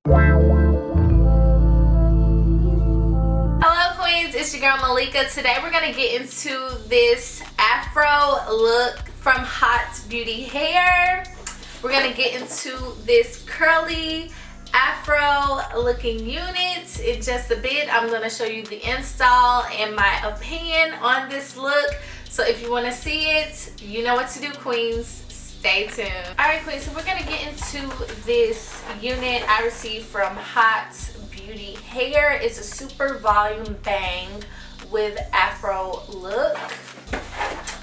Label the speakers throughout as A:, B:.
A: Hello queens, it's your girl Malika. Today we're going to get into this afro look from Hot Beauty Hair. We're going to get into this curly afro looking unit in just a bit. I'm going to show you the install and my opinion on this look. So if you want to see it, you know what to do, queens. Stay tuned. Alright queens, so we're going to get into this unit I received from Hot Beauty Hair. It's a super volume bang with afro look.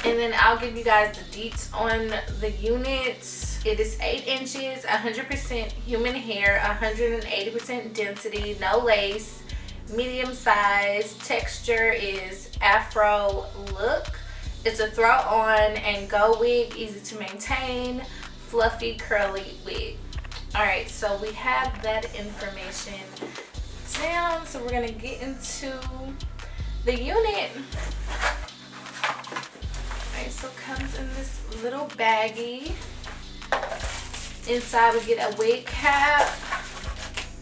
A: And then I'll give you guys the deets on the unit. It is 8 inches, 100% human hair, 180% density, no lace, medium size. Texture is afro look. It's a throw on and go wig, easy to maintain, fluffy curly wig. Alright, so we have that information down. So we're gonna get into the unit. Alright, so it comes in this little baggie. Inside we get a wig cap.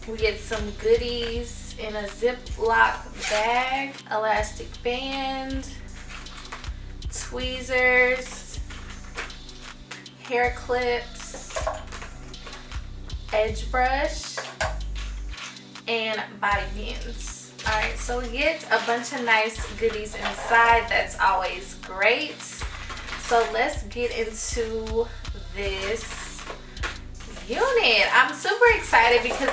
A: We get some goodies in a Ziploc bag, elastic band, tweezers, hair clips, edge brush, and bobby pins. Alright, so we get a bunch of nice goodies inside. That's always great. So let's get into this unit. I'm super excited because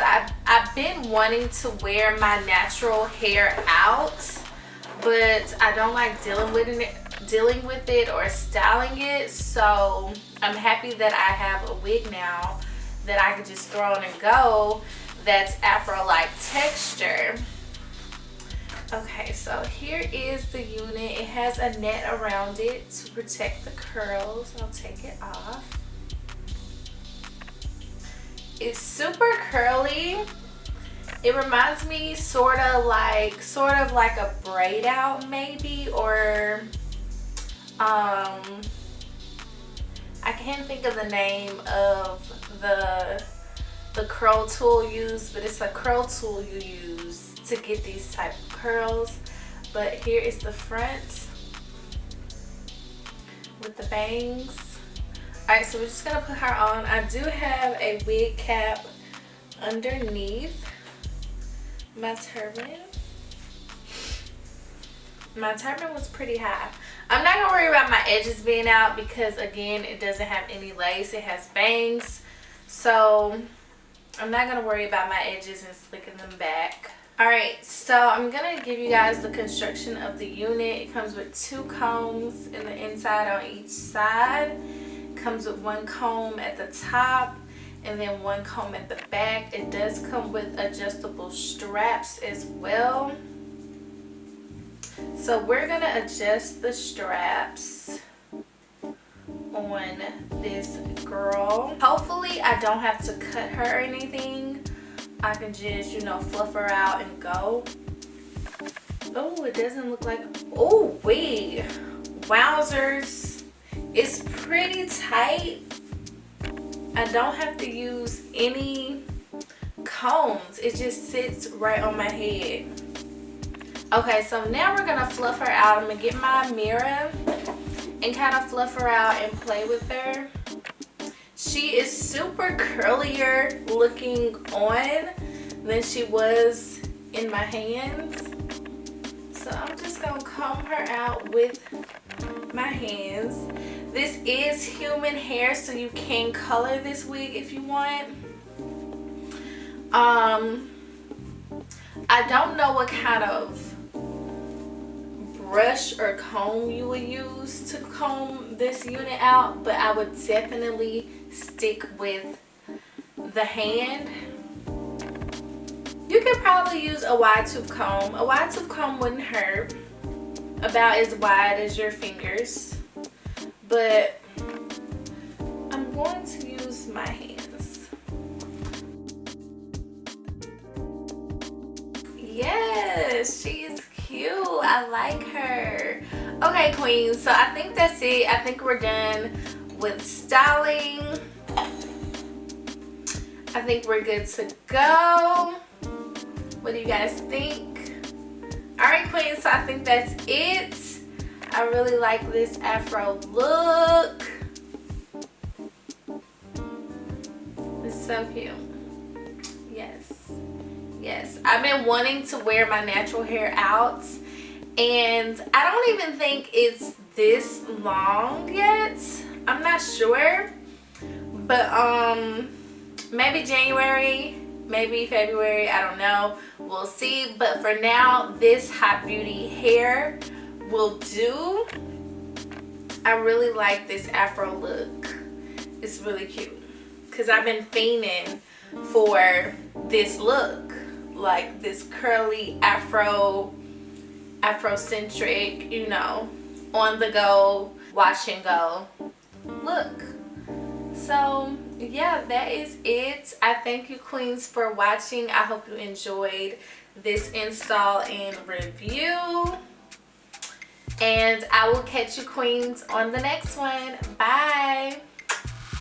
A: I've been wanting to wear my natural hair out, but I don't like dealing with it or styling it. So I'm happy that I have a wig now that I can just throw on and go that's afro-like texture. Okay, so here is the unit. It has a net around it to protect the curls. I'll take it off. It's super curly. It reminds me sort of like a braid out maybe, or I can't think of the name of the curl tool used, but it's a curl tool you use to get these type of curls. But here is the front with the bangs. Alright, so we're just gonna put her on. I do have a wig cap underneath my turban. My turban was pretty high. I'm not gonna worry about my edges being out because again, it doesn't have any lace. It has bangs, so I'm not gonna worry about my edges and slicking them back. Alright, so I'm gonna give you guys the construction of the unit. It comes with 2 combs in the inside on each side. It comes with 1 comb at the top and then 1 comb at the back. It does come with adjustable straps as well. So we're gonna adjust the straps on this girl. Hopefully I don't have to cut her or anything. I can just, you know, fluff her out and go. Oh, it doesn't look like, oh wait, wowzers, it's pretty tight. I don't have to use any combs. It just sits right on my head. Okay, so now we're gonna fluff her out. I'm gonna get my mirror and kind of fluff her out and play with her. She is super curlier looking on than she was in my hands. So I'm just gonna comb her out with my hands. This is human hair, so you can color this wig if you want. I don't know what kind of brush or comb you would use to comb this unit out, but I would definitely stick with the hand. You could probably use a wide tooth comb. A wide tooth comb wouldn't hurt. About as wide as your fingers. But I'm going to use my hands. Yes, she is cute. I like her. Okay, queens, so I think that's it. I think we're done with styling. I think we're good to go. What do you guys think? Alright, queens, so I think that's it. I really like this afro look. It's so cute. Yes. Yes. I've been wanting to wear my natural hair out, and I don't even think it's this long yet. I'm not sure. But maybe January, maybe February, I don't know. We'll see. But for now, this Hot Beauty hair will do. I really like this afro look. It's really cute. Because I've been fiending for this look. Like this curly Afrocentric, you know, on the go, wash and go look. So yeah, that is it. I thank you, queens, for watching. I hope you enjoyed this install and review, and I will catch you, queens, on the next one. Bye.